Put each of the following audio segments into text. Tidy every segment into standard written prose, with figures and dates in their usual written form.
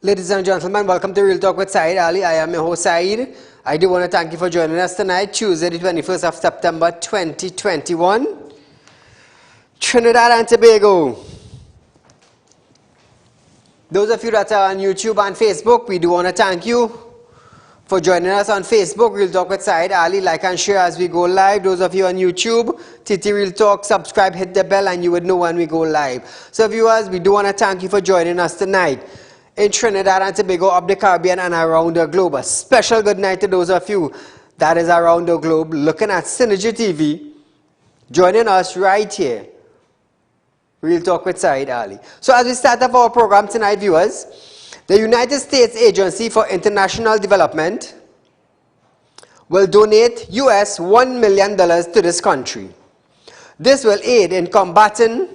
Ladies and gentlemen, welcome to Real Talk with Saieed Ali. I am your host Saeed. I do want to thank you for joining us tonight, Tuesday the 21st of September 2021. Trinidad and Tobago. Those of you that are on YouTube and Facebook, we do want to thank you for joining us on Facebook, Real Talk with Saieed Ali. Like and share as we go live. Those of you on YouTube, TT Real Talk, subscribe, hit the bell, and you would know when we go live. So viewers, we do want to thank you for joining us tonight in Trinidad and Tobago, up the Caribbean and around the globe. A special good night to those of you that is around the globe looking at Synergy TV, joining us right here, Real Talk with Saieed Ali. So as we start off our program tonight, viewers, the United States Agency for International Development will donate US $1 million to this country. This will aid in combating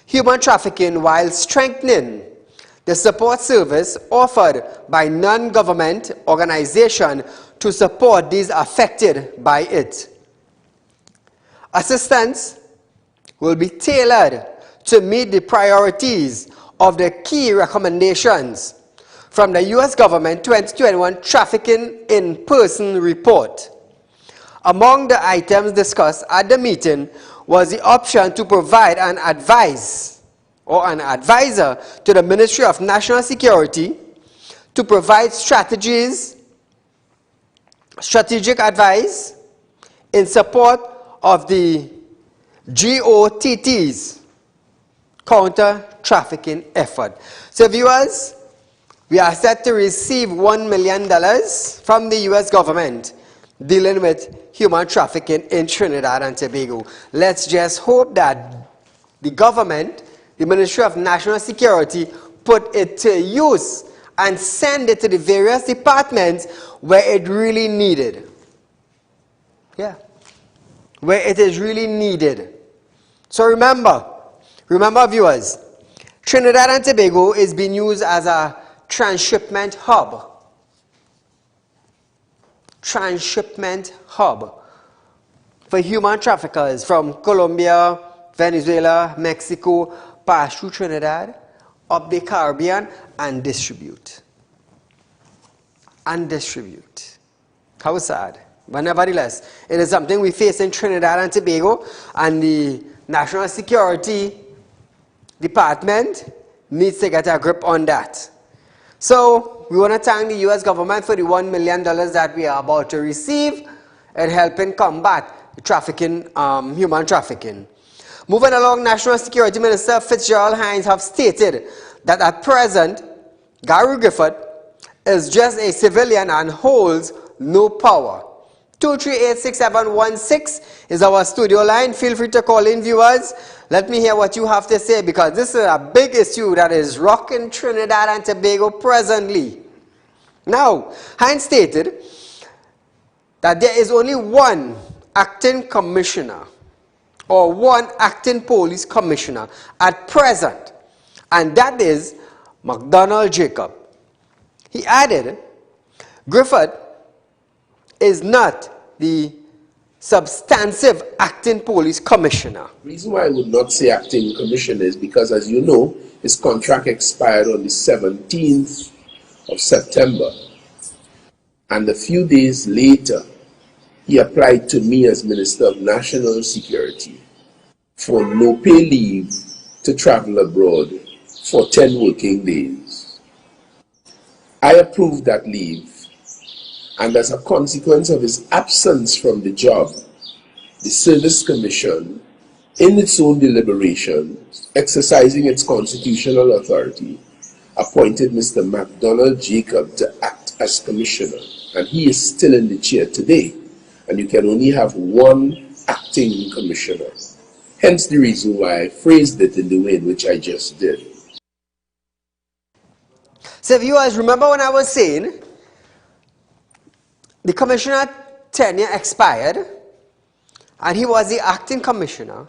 human trafficking while strengthening the support service offered by non-government organizations to support these affected by it. Assistance will be tailored to meet the priorities of the key recommendations from the U.S. Government 2021 Trafficking in Person Report. Among the items discussed at the meeting was the option to provide an advisor to the Ministry of National Security to provide strategic advice in support of the GOTT's counter-trafficking effort. So viewers, we are set to receive $1 million from the U.S. government dealing with human trafficking in Trinidad and Tobago. Let's just hope that the government, the Ministry of National Security, put it to use and send it to the various departments where it really needed. Yeah. Where it is really needed. So remember viewers, Trinidad and Tobago is being used as a transshipment hub. Transshipment hub for human traffickers from Colombia, Venezuela, Mexico, pass through Trinidad, up the Caribbean, and distribute. How sad. But nevertheless, it is something we face in Trinidad and Tobago, and the National Security Department needs to get a grip on that. So, we want to thank the U.S. government for the $1 million that we are about to receive in helping combat trafficking, human trafficking. Moving along, National Security Minister Fitzgerald Hines have stated that at present, Gary Griffith is just a civilian and holds no power. 2386716 is our studio line. Feel free to call in, viewers. Let me hear what you have to say, because this is a big issue that is rocking Trinidad and Tobago presently. Now, Hines stated that there is only one acting commissioner or one acting police commissioner at present, and that is McDonald Jacob. He added, Griffith is not the substantive acting police commissioner. The reason why I would not say acting commissioner is because, as you know, his contract expired on the 17th of September. And a few days later, he applied to me as Minister of National Security for no pay leave to travel abroad for 10 working days. I approved that leave, and as a consequence of his absence from the job, the Service Commission, in its own deliberations, exercising its constitutional authority, appointed Mr. McDonald Jacob to act as commissioner, and he is still in the chair today, and you can only have one acting commissioner. Hence the reason why I phrased it in the way in which I just did. So viewers, remember when I was saying the commissioner tenure expired and he was the acting commissioner,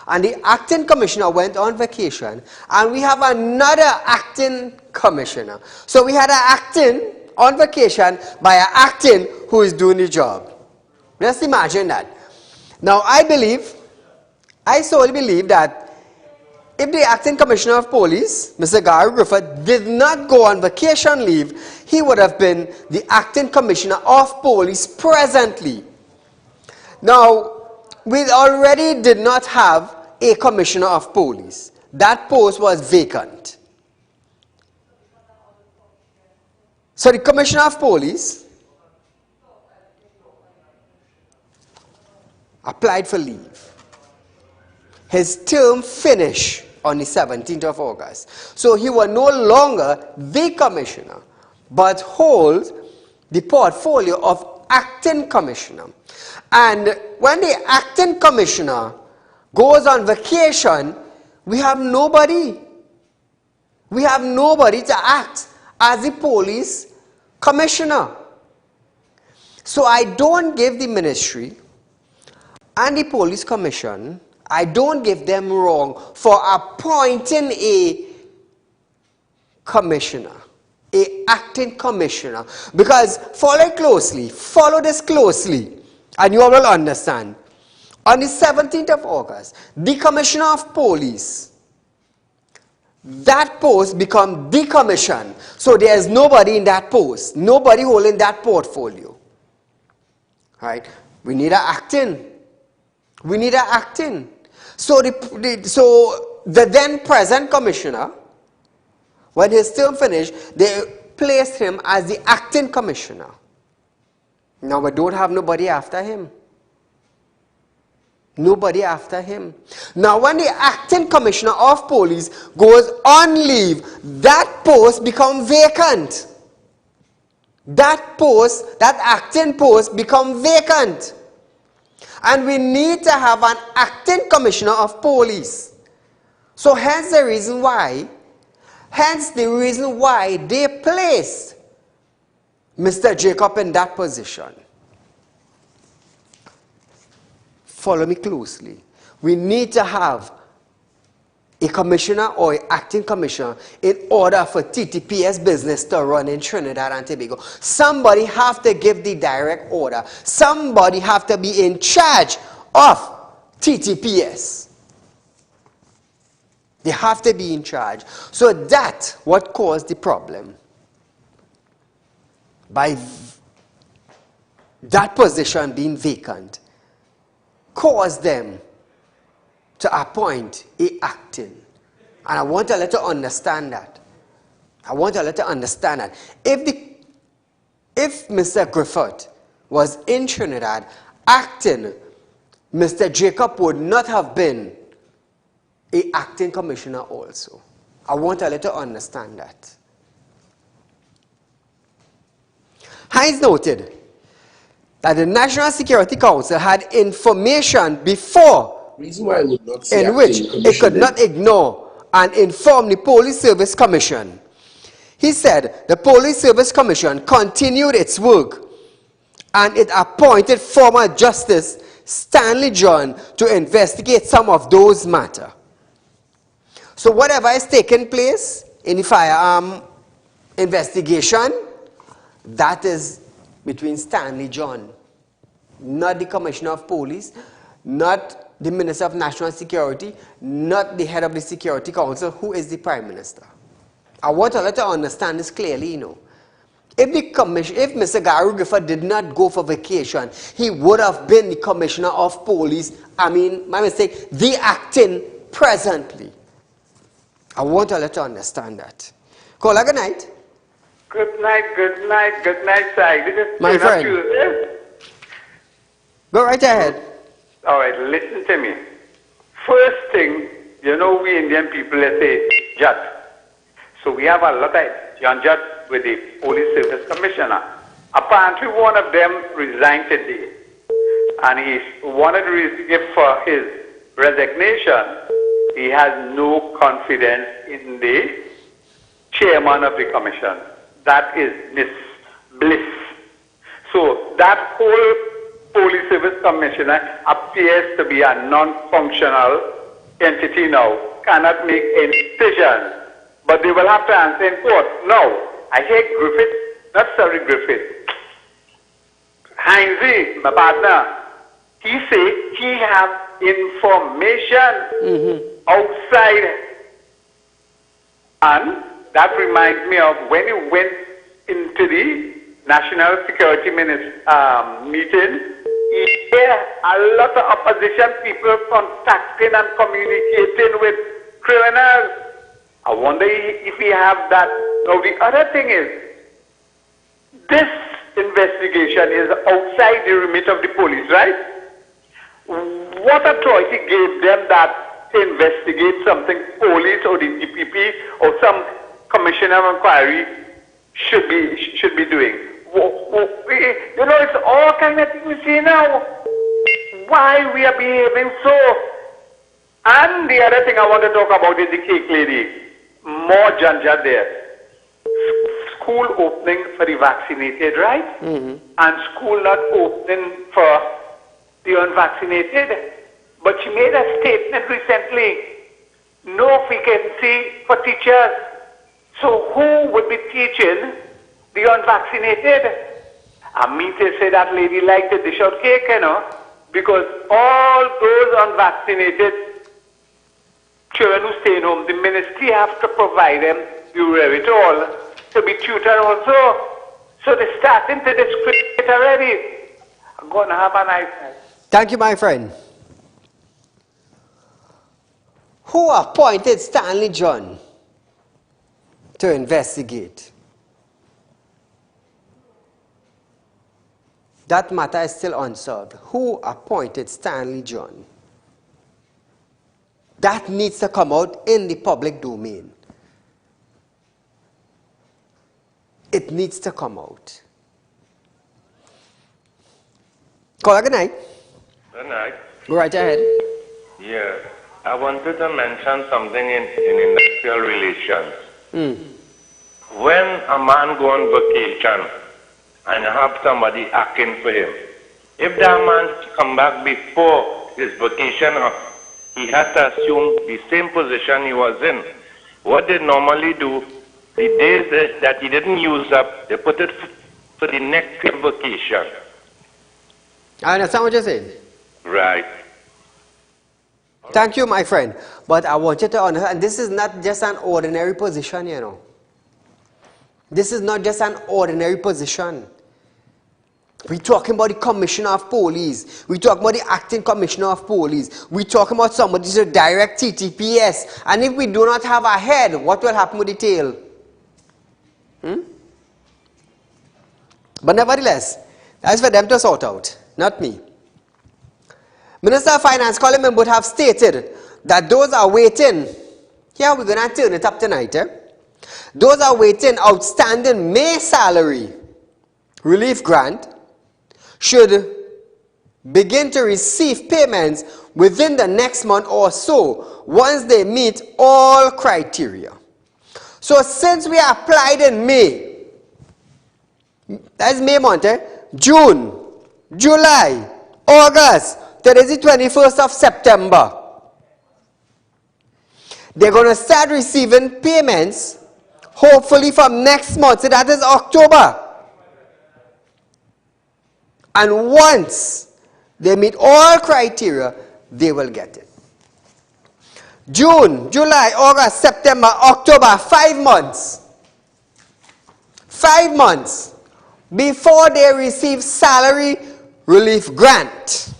and the acting commissioner went on vacation, and we have another acting commissioner. So we had an acting on vacation by an acting who is doing the job. Just imagine that. Now I solely believe that if the acting commissioner of police, Mr. Gary Griffith, did not go on vacation leave, he would have been the acting commissioner of police presently. Now, we already did not have a commissioner of police. That post was vacant. So the commissioner of police applied for leave. His term finished on the 17th of August. So he was no longer the commissioner, but holds the portfolio of acting commissioner. And when the acting commissioner goes on vacation, we have nobody. We have nobody to act as the police commissioner. So I don't give the ministry and the police commission, I don't give them wrong for appointing a commissioner, a acting commissioner. Because follow this closely, and you all will understand. On the 17th of August, the commissioner of police, that post become decommissioned. So there is nobody in that post, nobody holding that portfolio. Right? We need an acting. We need an acting. So the then present commissioner, when his term finished, they placed him as the acting commissioner. Now we don't have nobody after him. Nobody after him. Now when the acting commissioner of police goes on leave, that post becomes vacant. That post, that acting post becomes vacant. And we need to have an acting commissioner of police. So hence the reason why they placed Mr. Jacob in that position. Follow me closely. We need to have a commissioner or an acting commissioner in order for TTPS business to run in Trinidad and Tobago. Somebody have to give the direct order. Somebody have to be in charge of TTPS. They have to be in charge. So that's what caused the problem. By that position being vacant, caused them to appoint a acting. And I want to let you understand that. If Mr. Griffith was in Trinidad acting, Mr. Jacob would not have been a acting commissioner also. I want to let you understand that. Hines noted that the National Security Council had information before Reason why I would not say in which it could not ignore and inform the Police Service Commission. He said the Police Service Commission continued its work and it appointed former Justice Stanley John to investigate some of those matters. So whatever is taking place in the firearm investigation, that is between Stanley John, not the Commissioner of Police, not the Minister of National Security, not the head of the Security Council, who is the Prime Minister. I want to let you understand this clearly, If Mr. Gary Griffith did not go for vacation, he would have been the Commissioner of Police, my mistake, the acting presently. I want to let you understand that. Caller, good night. Good night, Saieed. This is My friend. Go right ahead. All right, listen to me. First thing, we Indian people, let's say, Jat. So we have a lot of young Jat with the Police Service Commissioner. Apparently one of them resigned today. And he wanted to give for his resignation. He has no confidence in the chairman of the commission. That is Miss Bliss. So that whole Police Service Commissioner appears to be a non-functional entity now. Cannot make any decisions. But they will have to answer in court. No, I hate Griffith. Not sorry, Griffith. Heinze, my partner, he say he have information outside And that reminds me of when you went into the National Security meeting, you hear a lot of opposition people contacting and communicating with criminals. I wonder if we have that. Now the other thing is, this investigation is outside the remit of the police, right? What authority gave them that to investigate something police or the DPP or some commissioner of inquiry should be doing? You know, it's all kind of things we see now. Why we are behaving so? And the other thing I want to talk about is the cake lady. More janja there. School opening for the vaccinated, right? And school not opening for the unvaccinated. But she made a statement recently. No vacancy for teachers. So who would be teaching the unvaccinated? I mean to say that lady liked to dish out cake, you know, because all those unvaccinated children who stay home, the ministry have to provide them the wherewithal to be tutored also. So they're starting to discriminate already. I'm going to have a nice night. Thank you, my friend. Who appointed Stanley John to investigate? That matter is still unsolved. Who appointed Stanley John? That needs to come out in the public domain. It needs to come out. Caller, good night. Good night. Go right ahead. Yeah, I wanted to mention something in industrial relations. When a man go on vacation and have somebody acting for him, if that man come back before his vacation, he has to assume the same position he was in. What they normally do, the days that he didn't use up, they put it for the next vacation. I understand what you're saying. Right. Thank you, my friend. But I want you to understand, this is not just an ordinary position, you know. This is not just an ordinary position. We're talking about the Commissioner of Police. We're talking about the Acting Commissioner of Police. We're talking about somebody to direct TTPS. And if we do not have a head, what will happen with the tail? But nevertheless, that's for them to sort out, not me. Minister of Finance Colin Mimwood have stated that those are waiting. Here we're going to turn it up tonight. Those are waiting outstanding May salary relief grant should begin to receive payments within the next month or so once they meet all criteria. So since we applied in May, that's May month, June, July, August, today is the 21st of September. They're going to start receiving payments hopefully from next month, so that is October. And once they meet all criteria, they will get it. June, July, August, September, October, 5 months. 5 months before they receive salary relief grant.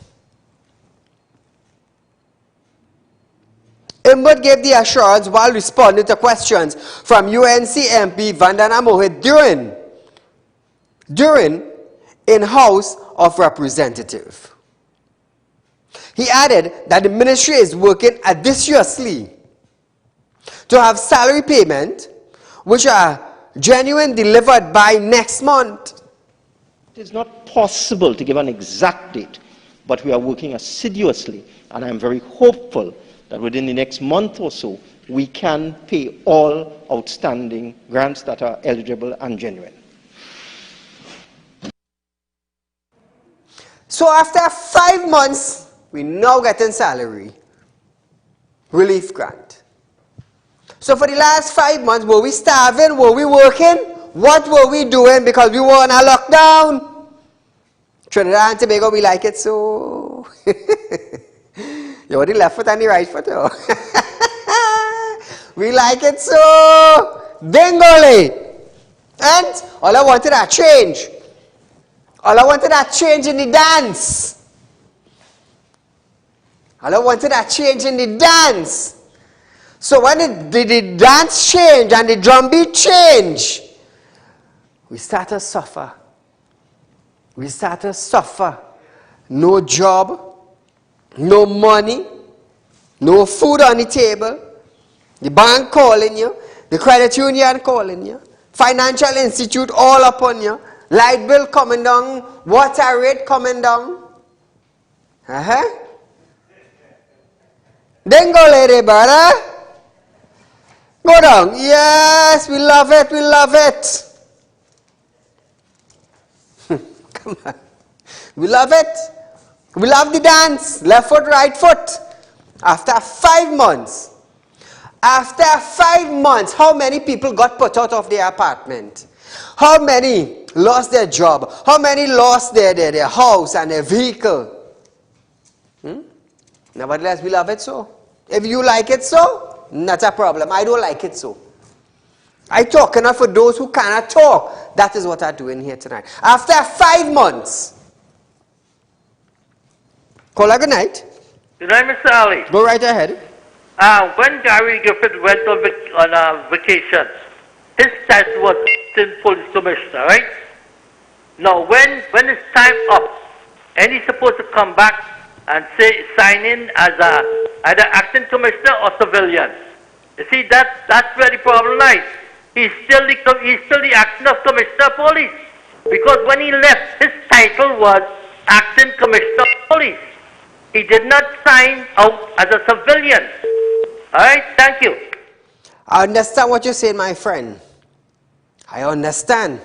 Mimwood gave the assurance while responding to questions from UNC MP Vandana Mohit during in House of Representatives. He added that the ministry is working assiduously to have salary payment which are genuine delivered by next month. It is not possible to give an exact date, but we are working assiduously, and I am very hopeful that within the next month or so, we can pay all outstanding grants that are eligible and genuine. So after 5 months, we now getting salary relief grant. So for the last 5 months, were we starving? Were we working? What were we doing because we were in a lockdown? Trinidad and Tobago, we like it so. You want the left foot and the right foot. We like it so. Dingole. And all I wanted a change. All I wanted a change in the dance. All I wanted a change in the dance. So when the dance change and the drum beat change, we start to suffer. We start to suffer. No job, no money, no food on the table. The bank calling you, the credit union calling you, financial institute all upon you, light bill coming down, water rate coming down. Then go, lady brother. Go down. Yes, we love it, we love it. Come on. We love it. We love the dance. Left foot, right foot. After 5 months. After 5 months, how many people got put out of their apartment? How many lost their job? How many lost their house and their vehicle? Nevertheless, we love it so. If you like it so, not a problem. I don't like it so. I talk enough for those who cannot talk. That is what I'm doing here tonight. After 5 months. Caller, good night. Good night, Mr. Ali. Go right ahead. When Gary Griffith went on vacation, his title was Assistant Police Commissioner, right? Now, when it's time up, and he's supposed to come back and sign in as either acting commissioner or civilian. You see, that's where the problem lies. He's still the acting of commissioner of police, because when he left, his title was acting commissioner of police. He did not sign out as a civilian. All right, thank you. I understand what you're saying, my friend. I understand.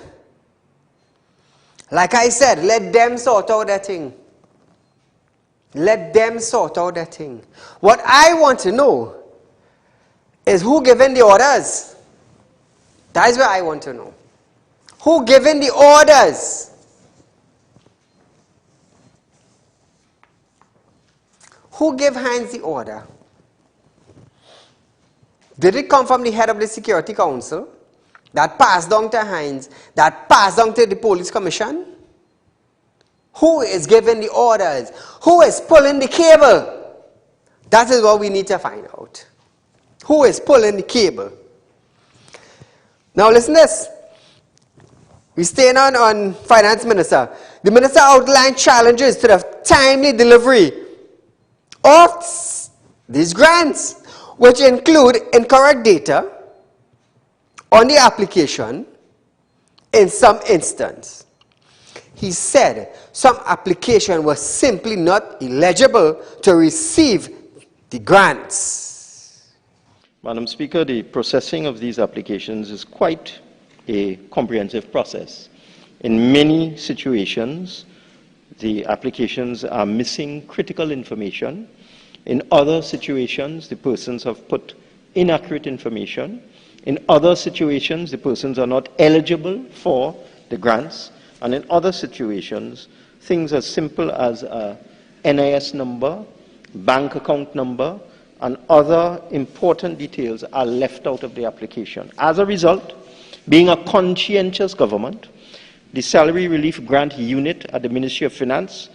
Like I said, let them sort out that thing. Let them sort out that thing. What I want to know is who giving the orders. That is what I want to know. Who giving the orders? Who gave Hines the order? Did it come from the head of the Security Council that passed down to Hines, that passed down to the Police Commission? Who is giving the orders? Who is pulling the cable? That is what we need to find out. Who is pulling the cable? Now listen to this. We're staying on Finance Minister. The Minister outlined challenges to the timely delivery of these grants, which include incorrect data on the application in some instance. He said some application was simply not eligible to receive the grants. Madam Speaker, the processing of these applications is quite a comprehensive process. In many situations, the applications are missing critical information. In other situations, the persons have put inaccurate information. In other situations, the persons are not eligible for the grants. And in other situations, things as simple as a NIS number, bank account number, and other important details are left out of the application. As a result, being a conscientious government, the Salary Relief Grant Unit at the Ministry of Finance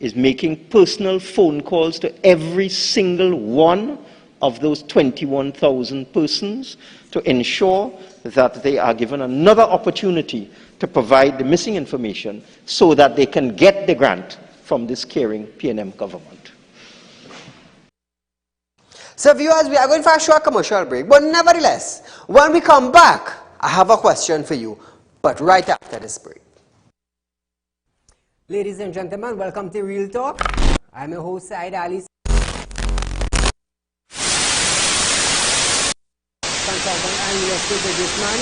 is making personal phone calls to every single one of those 21,000 persons to ensure that they are given another opportunity to provide the missing information so that they can get the grant from this caring PNM government. So viewers, we are going for a short commercial break, but nevertheless, when we come back, I have a question for you, but right after this break. Ladies and gentlemen, welcome to Real Talk. I'm your host, Saieed Ali. Consultant and real estate businessman.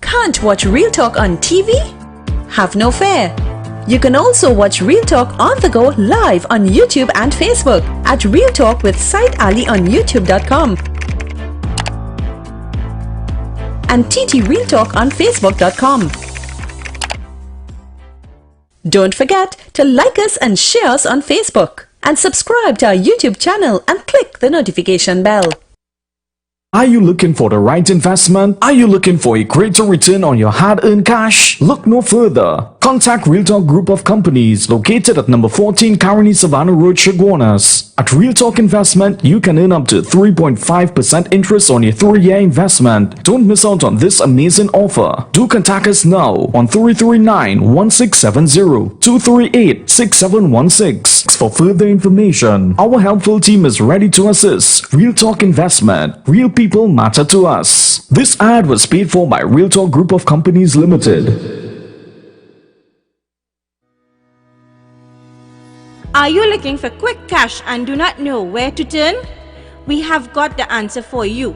Can't watch Real Talk on TV? Have no fear. You can also watch Real Talk on the go live on YouTube and Facebook at Real Talk with Saieed Ali on YouTube.com and TT Real Talk on Facebook.com. Don't forget to like us and share us on Facebook and subscribe to our YouTube channel and click the notification bell. Are you looking for the right investment? Are you looking for a greater return on your hard-earned cash? Look no further. Contact Real Talk Group of Companies located at number 14 Caroni Savannah Road, Chaguanas. At Real Talk Investment, you can earn up to 3.5% interest on your 3-year investment. Don't miss out on this amazing offer. Do contact us now on 339-1670, 238-6716 for further information. Our helpful team is ready to assist. Real Talk Investment. Real people matter to us. This ad was paid for by Real Talk Group of Companies Limited. Are you looking for quick cash and do not know where to turn? We have got the answer for you.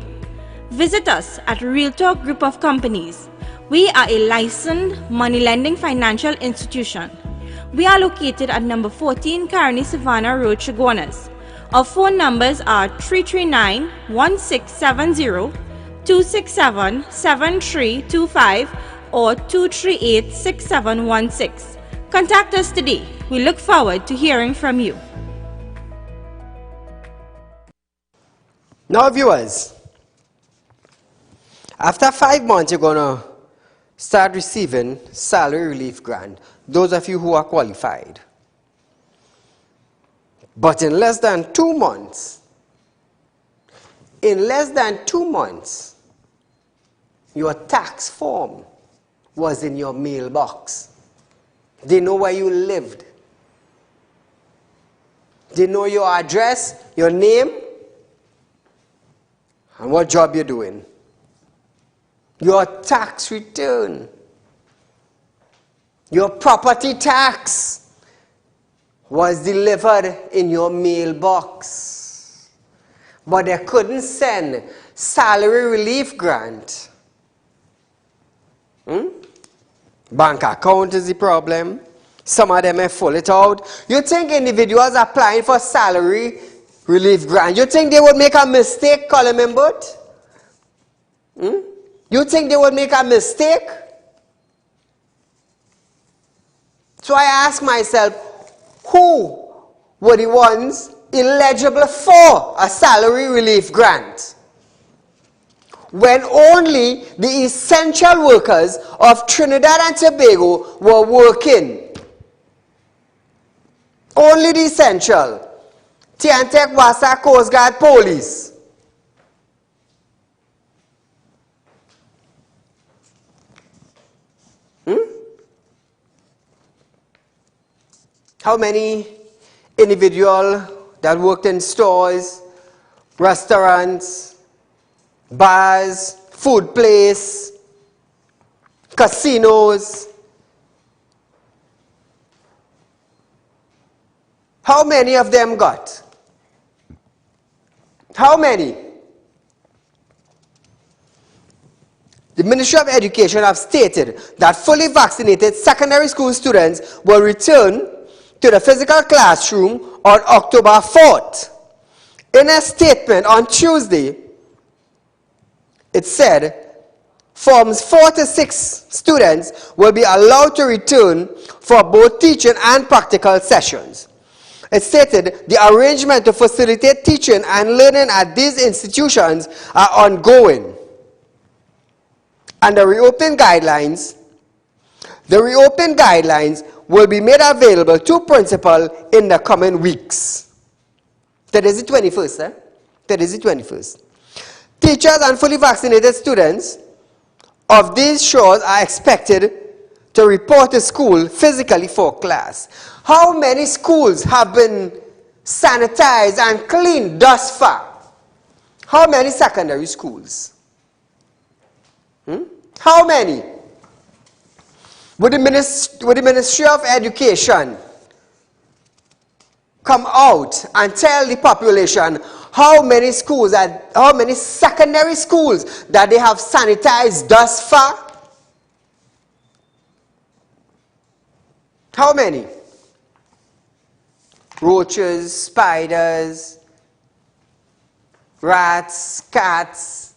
Visit us at Real Talk Group of Companies. We are a licensed money lending financial institution. We are located at number 14 Caroni Savannah Road, Chaguanas. Our phone numbers are 339-1670, 267-7325 or 238-6716. Contact us today. We look forward to hearing from you. Now viewers, after 5 months you're going to start receiving salary relief grant, those of you who are qualified. But in less than 2 months, your tax form was in your mailbox. They know where you lived. They know your address, your name, and what job you're doing. Your tax return, your property tax was delivered in your mailbox. But they couldn't send salary relief grant. Bank account is the problem. Some of them may full it out. You think individuals applying for salary relief grant, you think they would make a mistake calling them both? You think they would make a mistake? So I ask myself, who were the ones eligible for a salary relief grant? When only the essential workers of Trinidad and Tobago were working. Only the essential. Tiantek, Wasa, Coast Guard, Police. How many individuals that worked in stores, restaurants, bars, food place, casinos? How many of them got? How many? The Ministry of Education have stated that fully vaccinated secondary school students will return to the physical classroom on October 4th. In a statement on Tuesday, it said forms 4 to 6 students will be allowed to return for both teaching and practical sessions. It stated the arrangement to facilitate teaching and learning at these institutions are ongoing. And the reopen guidelines will be made available to principal in the coming weeks. That is the 21st, eh? That is the 21st. Teachers and fully vaccinated students of these shores are expected to report to school physically for class. How many schools have been sanitized and cleaned thus far? How many secondary schools? How many? Would the Ministry of Education come out and tell the population how many schools, how many secondary schools that they have sanitized thus far? How many? Roaches, spiders, rats, cats,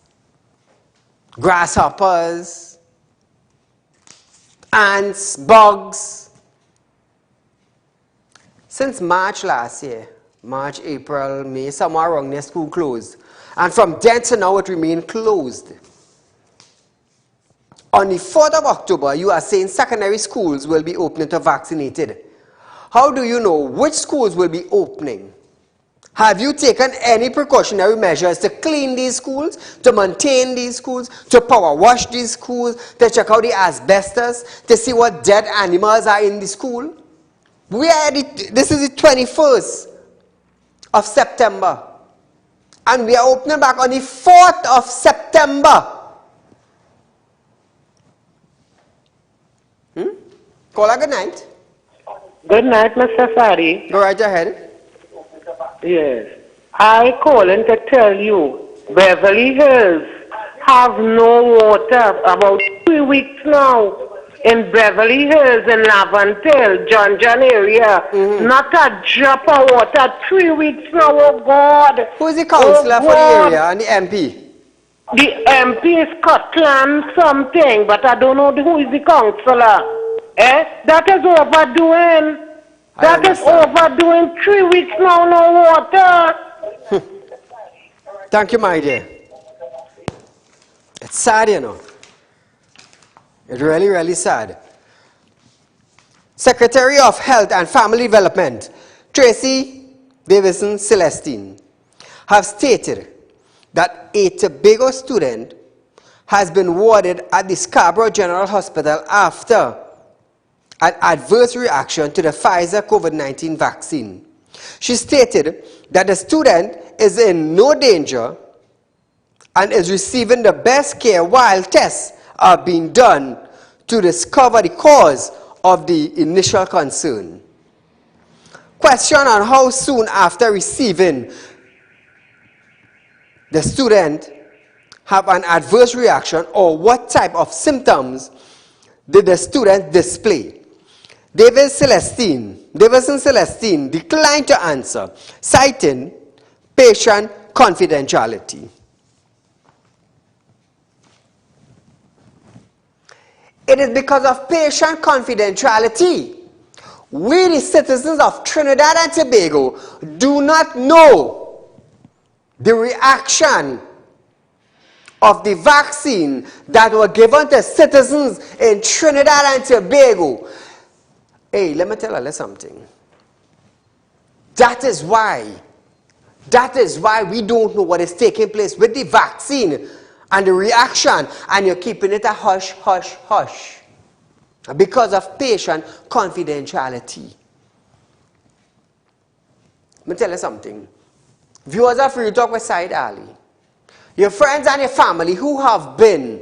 grasshoppers, ants, bugs. Since March last year, March, April, May, somewhere around there, school closed. And from then to now, it remained closed. On the 4th of October, you are saying secondary schools will be opening to vaccinated. How do you know which schools will be opening? Have you taken any precautionary measures to clean these schools, to maintain these schools, to power wash these schools, to check out the asbestos, to see what dead animals are in the school? This is the 21st of September. And we are opening back on the 4th of September. Caller, good night. Good night, Mr. Sari. Go right ahead. Yes. I calling to tell you, Beverly Hills have no water about 3 weeks now. In Beverly Hills, in Laventille, John area, not a drop of water. 3 weeks now, oh God. Who is the councillor for the area and the MP? The MP is Scotland something, but I don't know who is the councillor. That is overdoing. That is overdoing. 3 weeks now, no water. Thank you, my dear. It's sad, you know. It's really, really sad. Secretary of Health and Family Development, Tracy Davison Celestine, have stated that a Tobago student has been warded at the Scarborough General Hospital after an adverse reaction to the Pfizer COVID-19 vaccine. She stated that the student is in no danger and is receiving the best care while tests are being done to discover the cause of the initial concern. Question on how soon after receiving the student have an adverse reaction or what type of symptoms did the student display? Davison Celestine declined to answer, citing patient confidentiality. It is because of patient confidentiality. We, the citizens of Trinidad and Tobago, do not know the reaction of the vaccine that were given to citizens in Trinidad and Tobago. Hey, let me tell you something. That is why we don't know what is taking place with the vaccine and the reaction, and you're keeping it a hush, hush, hush. Because of patient confidentiality. Let me tell you something. Viewers of Real Talk with Saieed Ali, your friends and your family who have been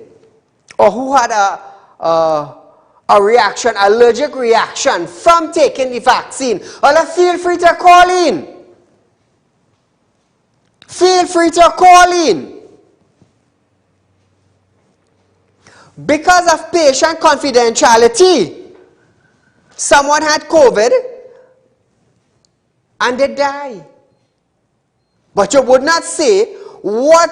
or who had a reaction, allergic reaction from taking the vaccine, feel free to call in. Feel free to call in. Because of patient confidentiality, someone had COVID and they die. But you would not say what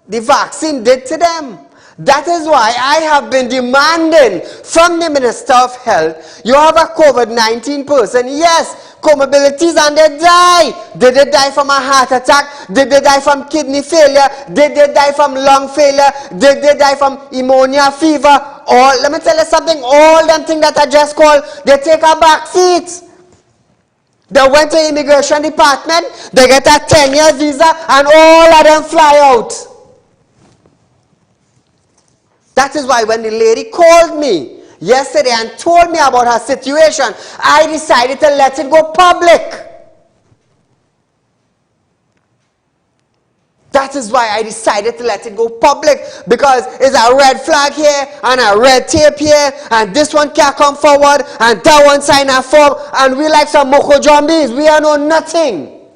the vaccine did to them. That is why I have been demanding from the Minister of Health, you have a COVID-19 person, yes, comorbidities, and they die. Did they die from a heart attack? Did they die from kidney failure? Did they die from lung failure? Did they die from pneumonia, fever? Or, let me tell you something, all them things that I just called, they take a back seat. They went to immigration department, they get a 10-year visa, and all of them fly out. That is why when the lady called me yesterday and told me about her situation, I decided to let it go public. That is why I decided to let it go public, because it's a red flag here and a red tape here, and this one can't come forward and that one sign a form, and we like some moko zombies. We know nothing.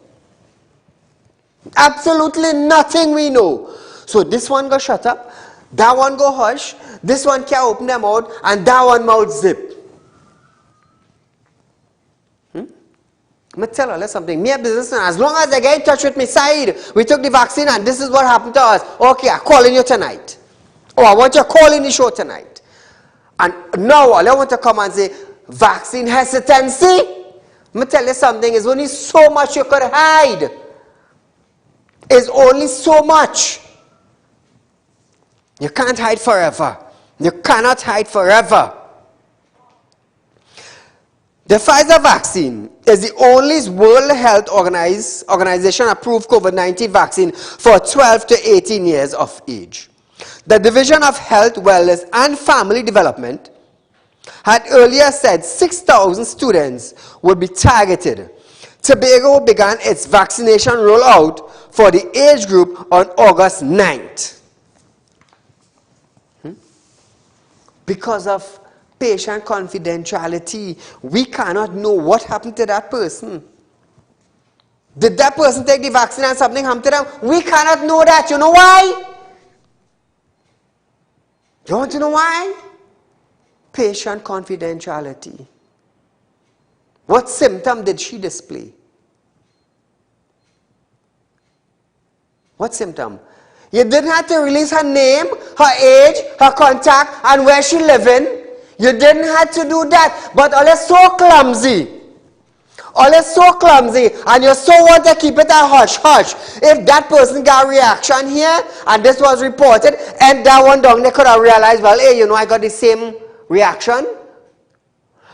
Absolutely nothing we know. So this one go shut up, that one go hush, this one can't open their mouth, and that one mouth zip. Let me tell you something. Me a businessman, as long as they get in touch with me, Saeed, we took the vaccine and this is what happened to us. Okay, I'm calling you tonight. Oh, I want you to call in the show tonight. And now all I want to come and say, vaccine hesitancy. Let me tell you something, it's only so much you could hide. is only so much. You can't hide forever. You cannot hide forever. The Pfizer vaccine is the only World Health Organization approved COVID-19 vaccine for 12 to 18 years of age. The Division of Health, Wellness and Family Development had earlier said 6,000 students would be targeted. Tobago began its vaccination rollout for the age group on August 9th. Because of patient confidentiality, we cannot know what happened to that person. Did that person take the vaccine and something happened to them? We cannot know that. You know why? You want to know why? Patient confidentiality. What symptom did she display? What symptom? You didn't have to release her name, her age, her contact, and where she living. You didn't have to do that. But all is so clumsy. All is so clumsy. And you so want to keep it a hush-hush. If that person got a reaction here, and this was reported, and that one down they could have realized, well, hey, you know, I got the same reaction.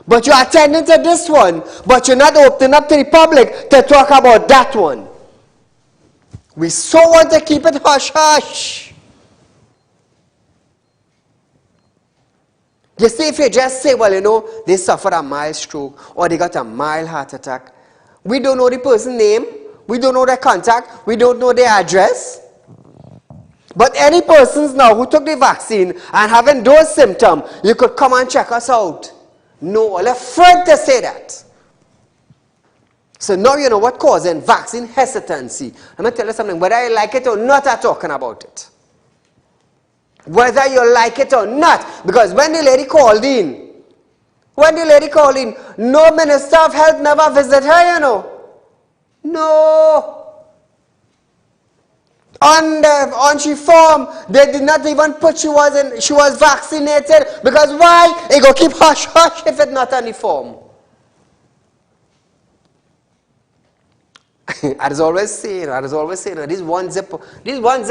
But you're attending to this one. But you're not opening up to the public to talk about that one. We so want to keep it hush-hush. You see, if you just say, well, you know, they suffered a mild stroke or they got a mild heart attack. We don't know the person's name. We don't know their contact. We don't know their address. But any persons now who took the vaccine and having those symptoms, you could come and check us out. No, I'm afraid to say that. So now you know what causing vaccine hesitancy. I'm going to tell you something. Whether you like it or not, I'm talking about it. Whether you like it or not. Because when the lady called in, no Minister of Health never visited her, you know. No. On she form, they did not even put she was vaccinated. Because why? It go keep hush-hush if it's not on the form. I was always saying, this one zip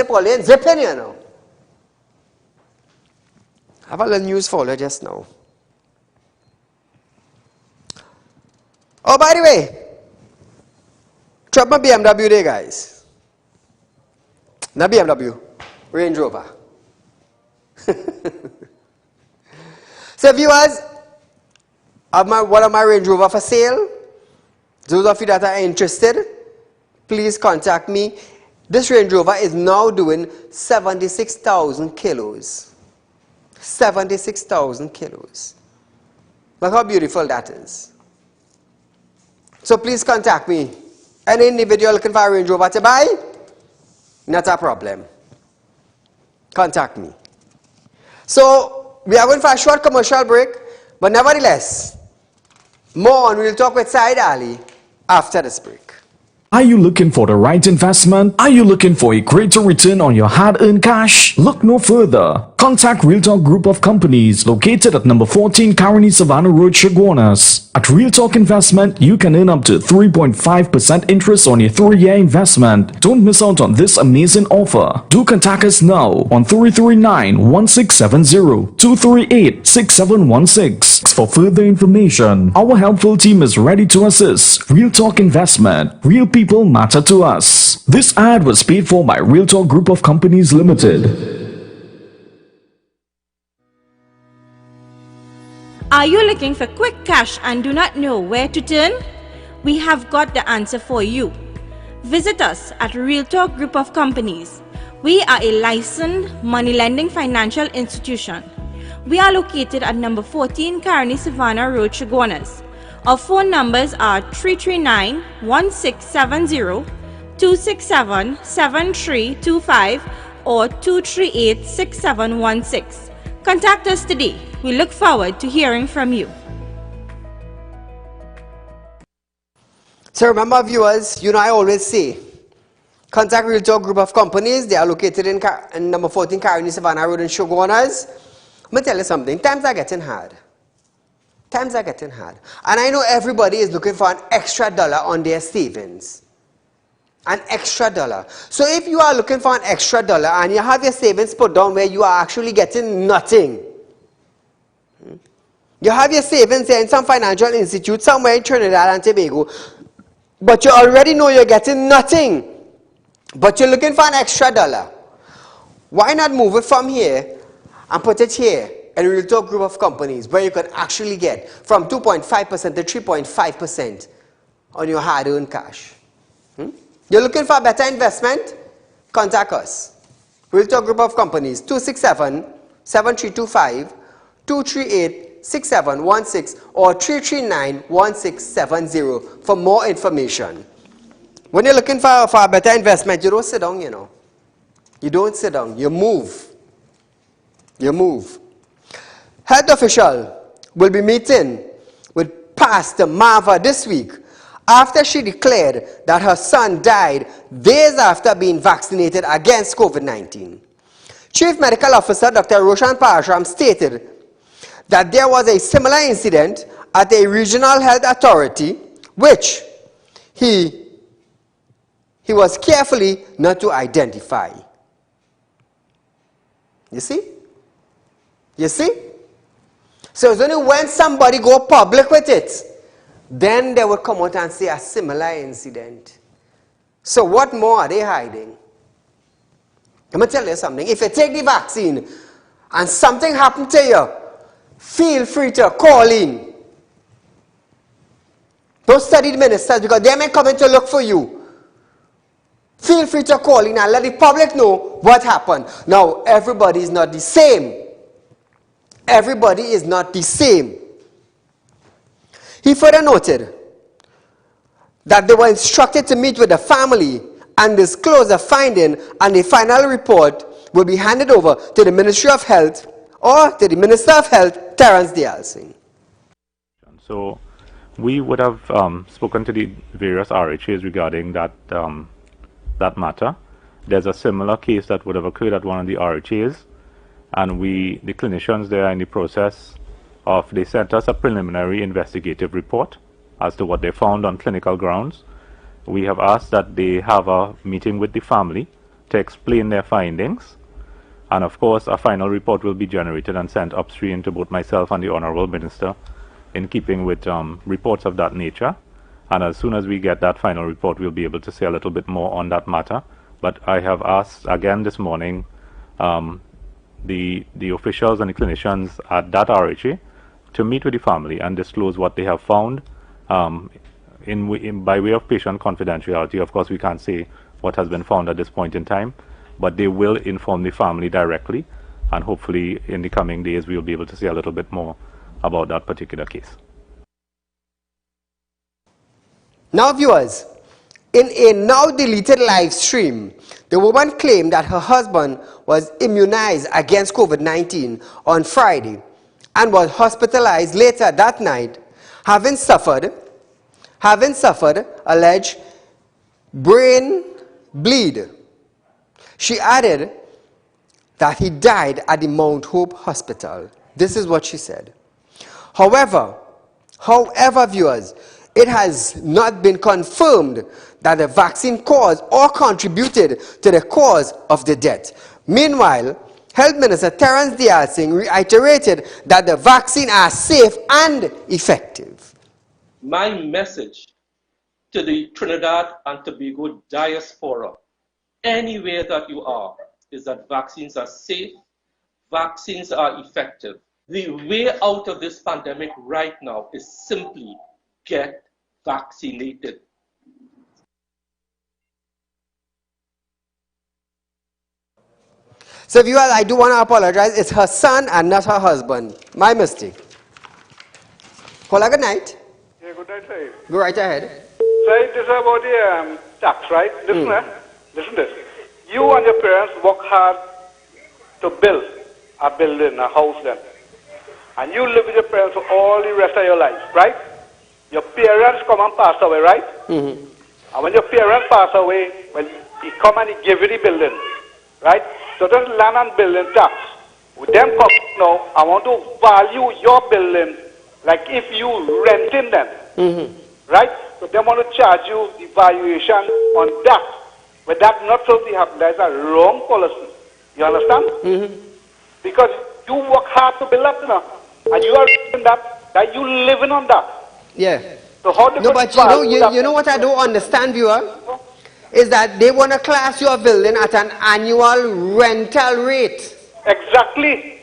only ain't zipping, you know. I have a little news for you just now. Oh, by the way, drop my BMW there, guys. Not BMW, Range Rover. So viewers, one of my Range Rover for sale. Those of you that are interested, please contact me. This Range Rover is now doing 76,000 kilos. 76,000 kilos. Look how beautiful that is. So please contact me. Any individual looking for a Range Rover to buy? Not a problem. Contact me. So we are going for a short commercial break, but nevertheless, more on Real Talk with Saieed Ali after this break. Are you looking for the right investment? Are you looking for a greater return on your hard-earned cash? Look no further. Contact Real Talk Group of Companies located at number 14 Caroni Savannah Road, Chaguanas. At Real Talk Investment, you can earn up to 3.5% interest on your 3-year investment. Don't miss out on this amazing offer. Do contact us now on 339-1670, 238-6716 for further information. Our helpful team is ready to assist. Real Talk Investment. Real people matter to us. This ad was paid for by Real Talk Group of Companies Limited. Are you looking for quick cash and do not know where to turn? We have got the answer for you. Visit us at Real Talk Group of Companies. We are a licensed money lending financial institution. We are located at number 14 Caroni Savannah Road, Chaguanas. Our phone numbers are 339-1670, 267-7325 or 238-6716. Contact us today. We look forward to hearing from you. So remember viewers, you know I always say, contact Real Talk Group of Companies. They are located in number 14 Caroni Savannah Road in Chaguanas. Let me tell you something, times are getting hard. Times are getting hard. And I know everybody is looking for an extra dollar on their savings. An extra dollar. So if you are looking for an extra dollar and you have your savings put down where you are actually getting nothing, you have your savings there in some financial institute somewhere in Trinidad and Tobago, but you already know you're getting nothing, but you're looking for an extra dollar. Why not move it from here and put it here in a Real Talk group of companies where you could actually get from 2.5% to 3.5% on your hard-earned cash? You're looking for a better investment? Contact us. Real Talk group of companies, 267-7325, 238-6716 or 339-1670 for more information. When you're looking for a better investment, you don't sit down, you know. You don't sit down, you move. You move. Health official will be meeting with Pastor Marva this week after she declared that her son died days after being vaccinated against COVID-19. Chief Medical Officer Dr. Roshan Parashram stated that there was a similar incident at a regional health authority which he was carefully not to identify. You see? You see? So it's only when somebody go public with it, then they will come out and say a similar incident. So what more are they hiding? Let me tell you something. If you take the vaccine and something happened to you, feel free to call in. Don't study the ministers because they may come in to look for you. Feel free to call in and let the public know what happened. Now, everybody is not the same. Everybody is not the same. He further noted that they were instructed to meet with the family and disclose the finding, and the final report will be handed over to the Ministry of Health or to the Minister of Health, Terence Dialsing. So we would have spoken to the various RHAs regarding that that matter. There's a similar case that would have occurred at one of the RHAs, and the clinicians there are in the process of, they sent us a preliminary investigative report as to what they found on clinical grounds. We have asked that they have a meeting with the family to explain their findings, and of course a final report will be generated and sent upstream to both myself and the Honorable Minister in keeping with reports of that nature. And as soon as we get that final report, we'll be able to say a little bit more on that matter. But I have asked again this morning the officials and the clinicians at that RHA to meet with the family and disclose what they have found by way of patient confidentiality. Of course, we can't say what has been found at this point in time, but they will inform the family directly, and hopefully in the coming days we'll be able to say a little bit more about that particular case. Now viewers, in a now deleted live stream, the woman claimed that her husband was immunized against COVID-19 on Friday and was hospitalized later that night, having suffered alleged brain bleed. She added that he died at the Mount Hope Hospital. This is what she said. However, viewers, it has not been confirmed that the vaccine caused or contributed to the cause of the death. Meanwhile, Health Minister Terence Dialsing reiterated that the vaccine are safe and effective. My message to the Trinidad and Tobago diaspora, anywhere that you are, is that vaccines are safe, vaccines are effective. The way out of this pandemic right now is simply get vaccinated. So viewers, I do want to apologize. It's her son and not her husband. My mistake. Call her good night. Yeah, good night, Saeed. Go right ahead. Saeed, this is about the tax, right? Listen, listen to this. You and your parents work hard to build a building, a house then. And you live with your parents for all the rest of your life, right? Your parents come and pass away, right? And when your parents pass away, well, he come and he give you the building, right? So this land and building tax, with them come now, I want to value your building like if you renting them, right? So they want to charge you the valuation on that. But that's not supposed to happen. That's a wrong policy. You understand? Mm-hmm. Because you work hard to build up, you know, and you are doing that you living on that. Yeah. So how No, but you know what I don't understand, viewer? Is that they want to class your building at an annual rental rate. Exactly.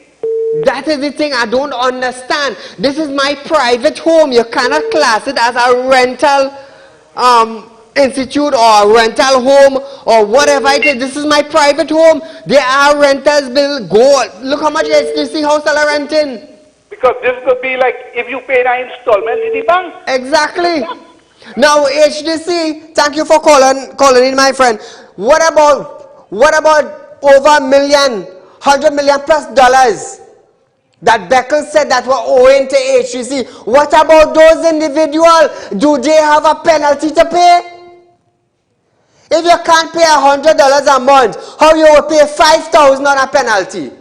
That is the thing I don't understand. This is my private home. You cannot class it as a rental institute or a rental home or whatever it is. This is my private home. There are renters bill. Go look how much HDC house are renting. Because this could be like if you pay an installment in the bank. Exactly. Now HDC, thank you for calling in, my friend. What about over $1 million, $100 million plus dollars that Beckles said that were owing to HDC? What about those individuals? Do they have a penalty to pay? If you can't pay $100 a month, how you will pay $5,000 on a penalty?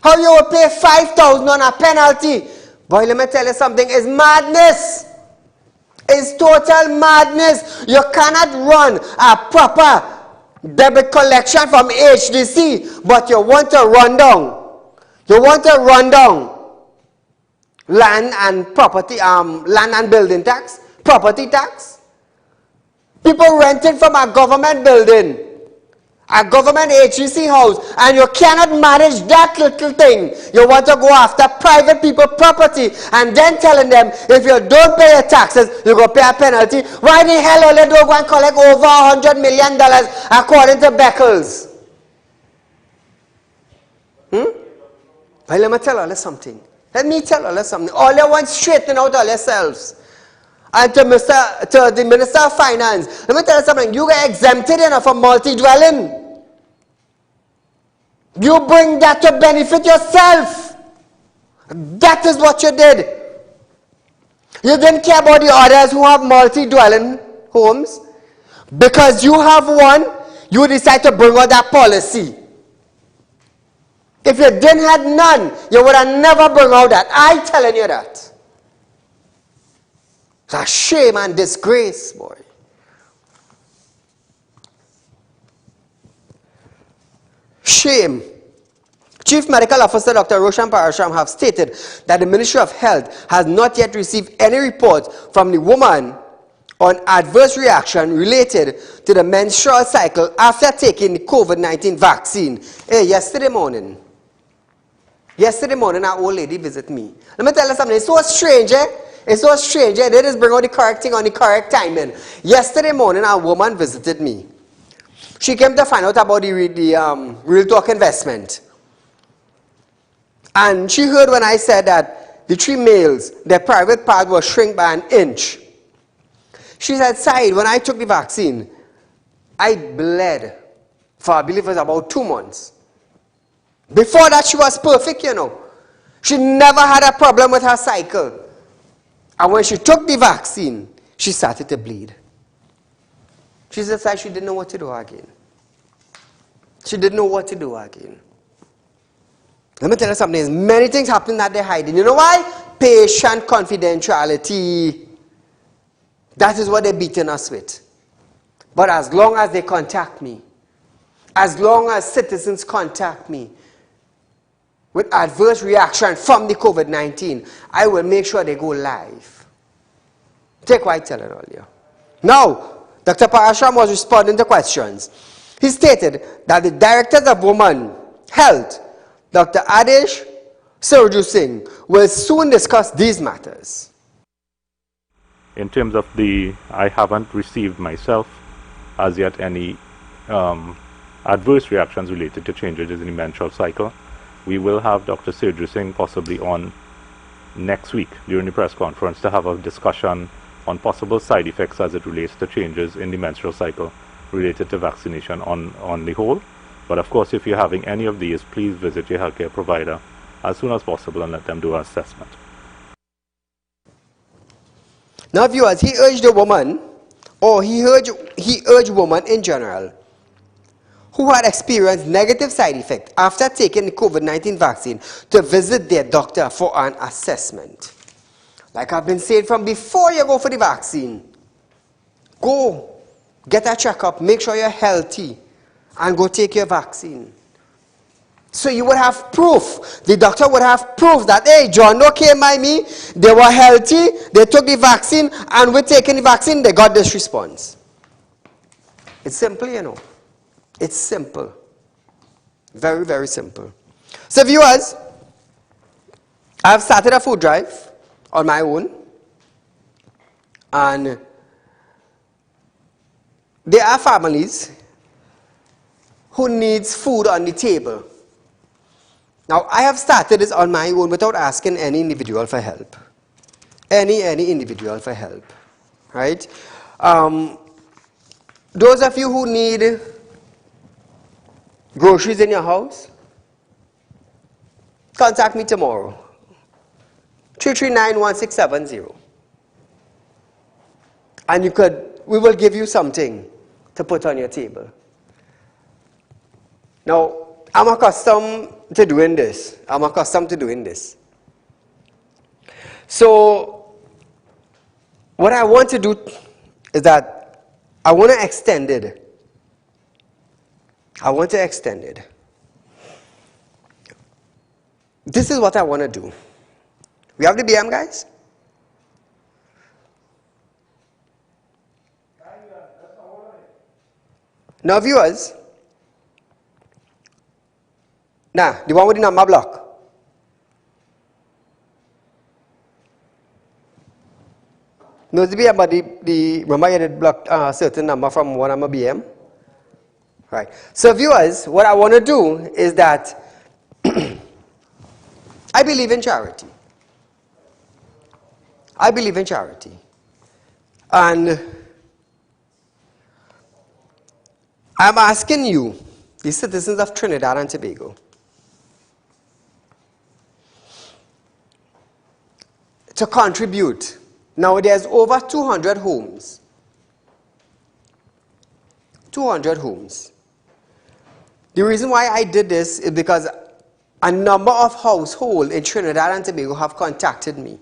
How you will pay $5,000 on a penalty? Boy, let me tell you something. It's madness. It's total madness. You cannot run a proper debit collection from HDC, but you want to run down. You want to run down land and property, land and building tax, property tax. People renting from a government building, a government HDC house, and you cannot manage that little thing. You want to go after private people property and then telling them if you don't pay your taxes, you go pay a penalty. Why the hell will they don't go and collect over $100 million according to Beckles? Well, let me tell you something. Let me tell you something. All you want straighten out all yourselves. And to the Minister of Finance, let me tell you something. You get exempted enough from multi-dwelling. You bring that to benefit yourself. That is what you did. You didn't care about the others who have multi-dwelling homes. Because you have one, you decide to bring out that policy. If you didn't have none, you would have never bring out that. I'm telling you that. It's a shame and disgrace, boy. Shame. Chief Medical Officer Dr. Roshan Parashram have stated that the Ministry of Health has not yet received any report from the woman on adverse reaction related to the menstrual cycle after taking the COVID-19 vaccine. Hey, yesterday morning, an old lady visited me. Let me tell you something. It's so strange, eh? It's so strange. They just bring out the correct thing on the correct timing. Yesterday morning, a woman visited me. She came to find out about the Real Talk investment. And she heard when I said that the 3 males, their private part was shrink by 1 inch. She said, Saieed, when I took the vaccine, I bled for, I believe it was about 2 months. Before that, she was perfect, you know. She never had a problem with her cycle. And when she took the vaccine, she started to bleed. She said she didn't know what to do again. She didn't know what to do again. Let me tell you something. There's many things happening that they're hiding. You know why? Patient confidentiality. That is what they're beating us with. But as long as they contact me, as long as citizens contact me with adverse reaction from the COVID-19, I will make sure they go live. Take what I tell it earlier. Now, Dr. Parashram was responding to questions. He stated that the Directors of Women Health, Dr. Adesh Surju Singh, will soon discuss these matters. In terms of I haven't received myself as yet any adverse reactions related to changes in the menstrual cycle. We will have Dr. Surju Singh possibly on next week during the press conference to have a discussion on possible side effects as it relates to changes in the menstrual cycle related to vaccination on the whole. But of course, if you're having any of these, please visit your healthcare provider as soon as possible and let them do an assessment. Now, viewers, he urged a woman, or he urged women in general, who had experienced negative side effects after taking the COVID-19 vaccine to visit their doctor for an assessment. Like I've been saying from before you go for the vaccine, go get a checkup, make sure you're healthy, and go take your vaccine. So you would have proof. The doctor would have proof that, hey, John Doe came by me, they were healthy, they took the vaccine, and with taking the vaccine, they got this response. It's simple, you know. It's simple. Very, very simple. So viewers, I have started a food drive on my own, and there are families who needs food on the table. Now, I have started this on my own without asking any individual for help. Any individual for help, right? Those of you who need groceries in your house, contact me tomorrow. 339-1670. And we will give you something to put on your table. Now, I'm accustomed to doing this. So, what I want to do is that I want to extend it. This is what I want to do. We have the BM, guys? Now, viewers, the one with the number block. No, the BM, but remember you did block a certain number from one of my BM? Right. So, viewers, what I want to do is that I believe in charity. And I'm asking you, the citizens of Trinidad and Tobago, to contribute. Now there's over 200 homes. 200 homes. The reason why I did this is because a number of households in Trinidad and Tobago have contacted me.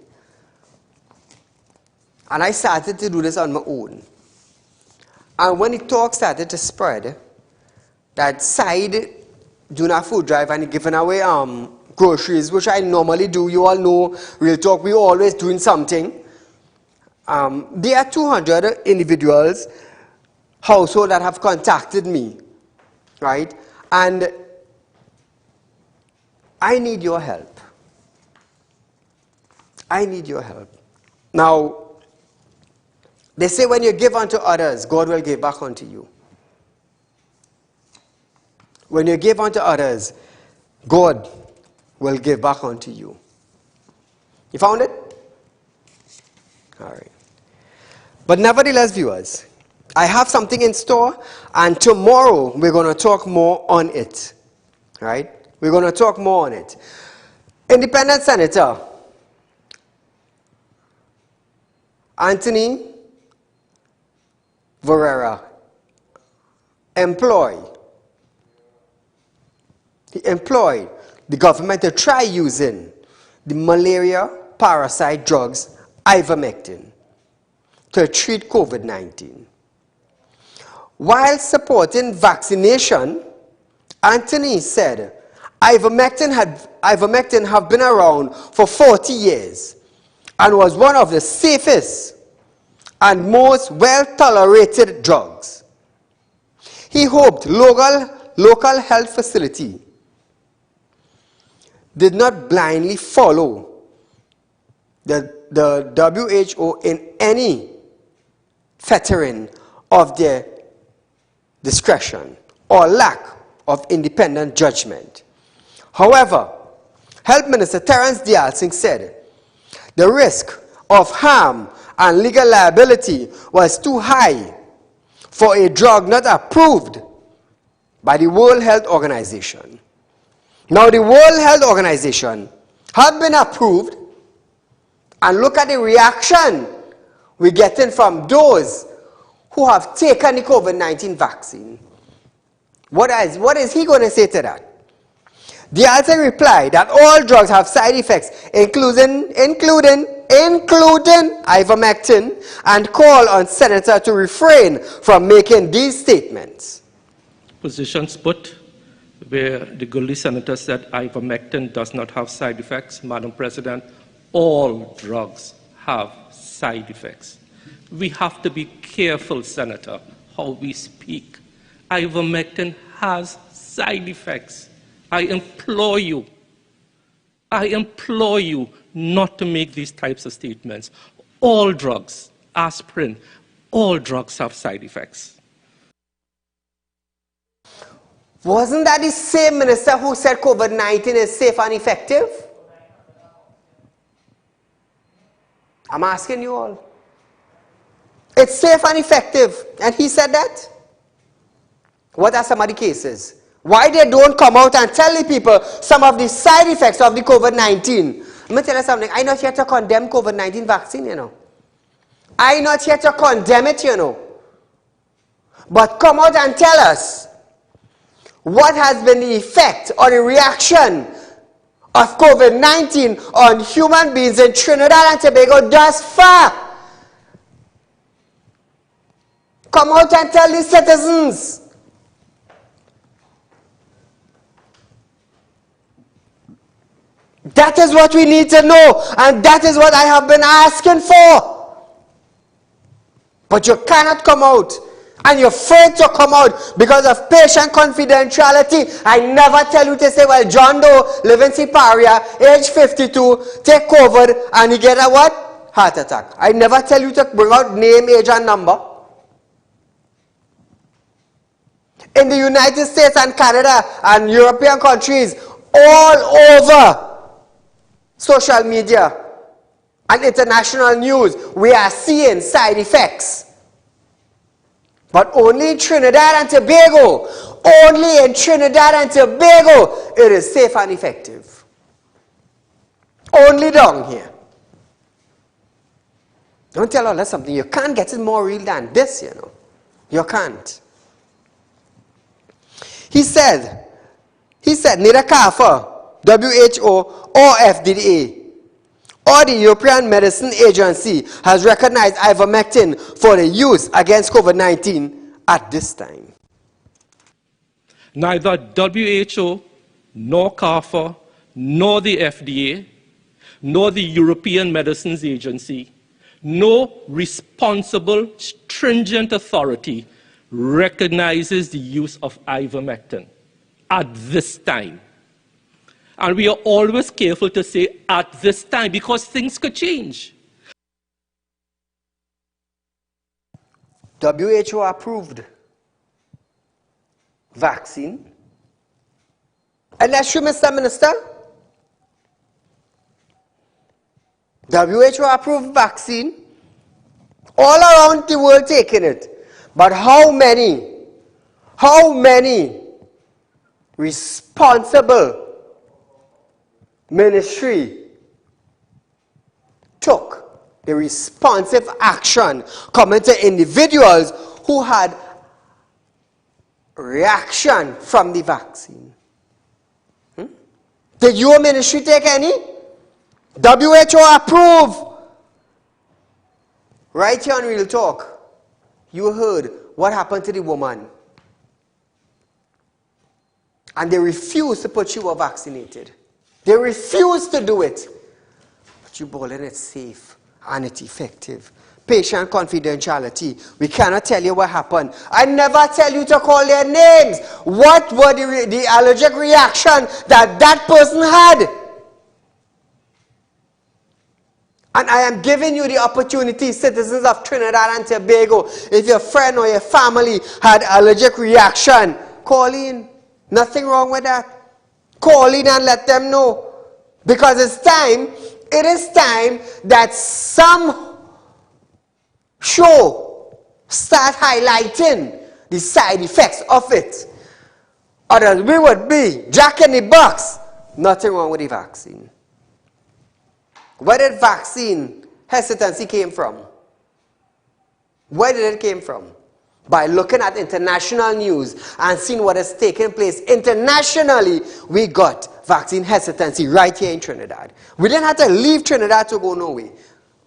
And I started to do this on my own. And when the talk started to spread, that Saieed doing a food drive and giving away groceries, which I normally do. You all know, Real Talk, we're always doing something. There are 200 individuals, households that have contacted me, right? And I need your help. Now, they say when you give unto others, God will give back unto you. When you give unto others, God will give back unto you. You found it? All right. But nevertheless, viewers, I have something in store, and tomorrow we're going to talk more on it. Right? We're going to talk more on it. Independent Senator Anthony Varela employed the government to try using the malaria parasite drugs ivermectin to treat COVID-19. While supporting vaccination, Anthony said ivermectin have been around for 40 years and was one of the safest and most well-tolerated drugs. He hoped local health facility did not blindly follow the WHO in any fettering of their discretion or lack of independent judgment. However, Health Minister Terence Dial Singh said the risk of harm and legal liability was too high for a drug not approved by the World Health Organization. Now the World Health Organization have been approved, and look at the reaction we're getting from those who have taken the COVID-19 vaccine. What is he going to say to that? The answer replied that all drugs have side effects, including ivermectin, and called on Senator to refrain from making these statements. Positions put where the Gully Senator said ivermectin does not have side effects. Madam President, all drugs have side effects. We have to be careful, Senator, how we speak. Ivermectin has side effects. I implore you not to make these types of statements. All drugs, aspirin, all drugs have side effects. Wasn't that the same minister who said COVID-19 is safe and effective? I'm asking you all. It's safe and effective, and he said that? What are some of the cases? Why they don't come out and tell the people some of the side effects of the COVID-19? Let me tell you something. I'm not here to condemn COVID-19 vaccine, you know. I'm not here to condemn it, you know. But come out and tell us what has been the effect or the reaction of COVID-19 on human beings in Trinidad and Tobago thus far. Come out and tell the citizens. That is what we need to know, and that is what I have been asking for. But you cannot come out, and you're afraid to come out because of patient confidentiality. I never tell you to say, well, John Doe, live in Siparia, age 52, take COVID, and he get a what? Heart attack. I never tell you to bring out name, age, and number. In the United States and Canada and European countries, all over social media and international news, we are seeing side effects. But only in Trinidad and Tobago, only in Trinidad and Tobago, it is safe and effective. Only down here. Don't tell us something. You can't get it more real than this, you know. You can't. He said, neither CARPHA, WHO, or FDA, or the European Medicine Agency has recognized ivermectin for the use against COVID-19 at this time. Neither WHO, nor CARPHA, nor the FDA, nor the European Medicines Agency, no responsible, stringent authority recognizes the use of ivermectin at this time. And we are always careful to say at this time because things could change. WHO approved vaccine. And that's true, Mr. Minister. WHO approved vaccine. All around the world taking it. But how many responsible ministry took the responsive action coming to individuals who had reaction from the vaccine? Did your ministry take any? WHO approved. Right here on Real Talk, you heard what happened to the woman. And they refused to put you were vaccinated. They refused to do it. But you balling it safe and it's effective. Patient confidentiality. We cannot tell you what happened. I never tell you to call their names. What were the allergic reaction that person had? And I am giving you the opportunity, citizens of Trinidad and Tobago, if your friend or your family had allergic reaction, call in. Nothing wrong with that. Call in and let them know. Because it is time that some show start highlighting the side effects of it. Otherwise we would be Jack in the box. Nothing wrong with the vaccine. Where did vaccine hesitancy came from? Where did it came from? By looking at international news and seeing what is taking place internationally, we got vaccine hesitancy right here in Trinidad. We didn't have to leave Trinidad to go nowhere.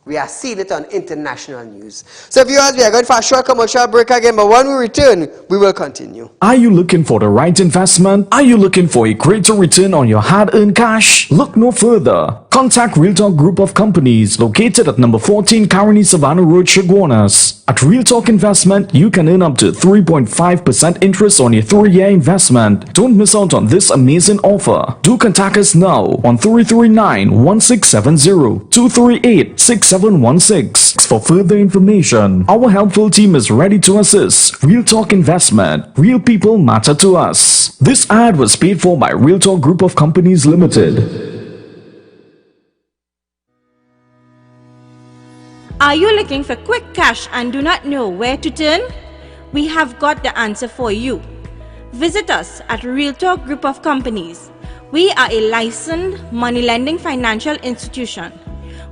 We are seeing it on international news. So viewers, we are going for a short commercial break again, but when we return, we will continue. Are you looking for the right investment? Are you looking for a greater return on your hard-earned cash? Look no further. Contact Real Talk Group of Companies located at number 14 Caroni Savannah Road, Chaguanas. At Real Talk Investment, you can earn up to 3.5% interest on your 3-year investment. Don't miss out on this amazing offer. Do contact us now on 339-1670, 238-6716 for further information. Our helpful team is ready to assist. Real Talk Investment. Real people matter to us. This ad was paid for by Real Talk Group of Companies Limited. Are you looking for quick cash and do not know where to turn? We have got the answer for you. Visit us at Real Talk Group of Companies. We are a licensed money lending financial institution.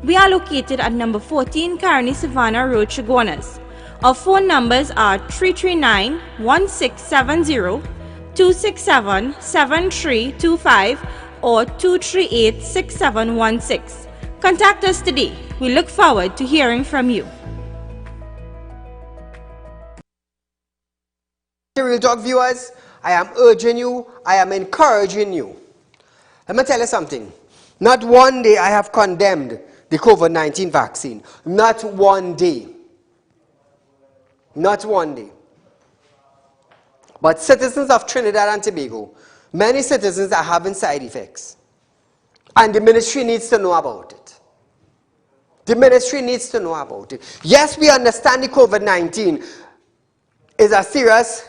We are located at number 14 Caroni Savannah Road, Chaguanas. Our phone numbers are 339-1670, 267-7325 or 238-6716. Contact us today. We look forward to hearing from you. Real Talk viewers, I am urging you, I am encouraging you. Let me tell you something. Not one day I have condemned the COVID-19 vaccine. Not one day. Not one day. But citizens of Trinidad and Tobago, many citizens are having side effects. And the ministry needs to know about it. The ministry needs to know about it. Yes, we understand the COVID-19 is a serious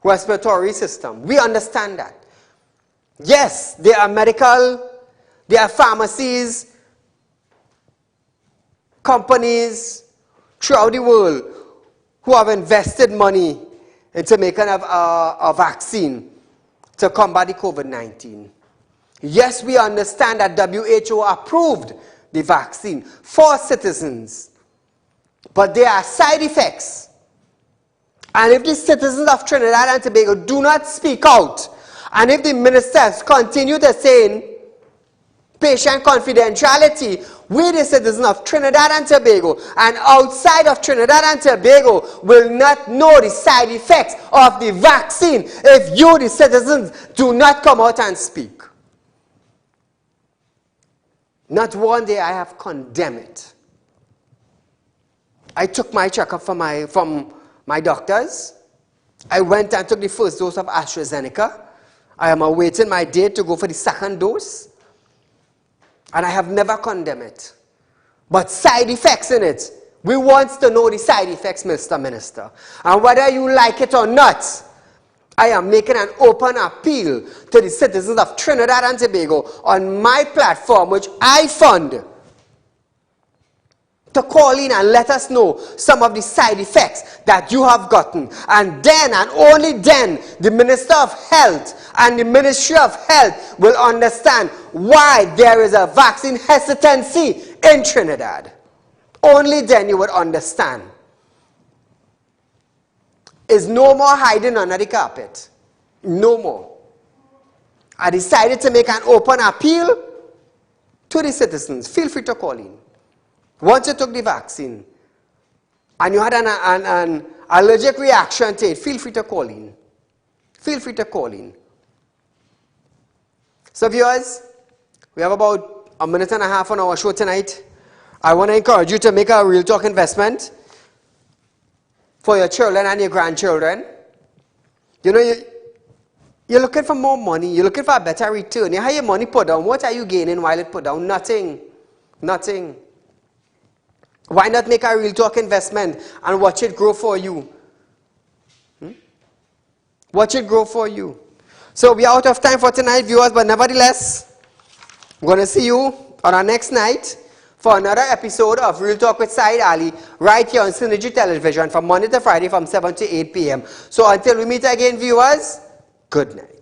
respiratory system. We understand that. Yes, there are there are pharmacies, companies throughout the world who have invested money into making a vaccine to combat the COVID-19. Yes, we understand that WHO approved the vaccine for citizens, but there are side effects. And if the citizens of Trinidad and Tobago do not speak out, and if the ministers continue to say patient confidentiality, we the citizens of Trinidad and Tobago and outside of Trinidad and Tobago will not know the side effects of the vaccine if you the citizens do not come out and speak. Not one day I have condemned it. I took my checkup from my doctors. I went and took the first dose of AstraZeneca. I am awaiting my date to go for the second dose. And I have never condemned it. But side effects in it. We want to know the side effects, Mr. Minister. And whether you like it or not, I am making an open appeal to the citizens of Trinidad and Tobago on my platform, which I fund, to call in and let us know some of the side effects that you have gotten. And then, and only then, the Minister of Health and the Ministry of Health will understand why there is a vaccine hesitancy in Trinidad. Only then you would understand. Is no more hiding under the carpet. No more. I decided to make an open appeal to the citizens. Feel free to call in. Once you took the vaccine and you had an allergic reaction to it, feel free to call in. Feel free to call in. So viewers, we have about a minute and a half on our show tonight. I want to encourage you to make a Real Talk investment for your children and your grandchildren. You know, you're looking for more money. You're looking for a better return. You have your money put down. What are you gaining while it put down? Nothing. Nothing. Why not make a Real Talk investment and watch it grow for you? Watch it grow for you. So we are out of time for tonight, viewers, but nevertheless, I'm going to see you on our next night for another episode of Real Talk with Saieed Ali right here on Synergy Television from Monday to Friday from 7 to 8 p.m. So until we meet again, viewers, good night.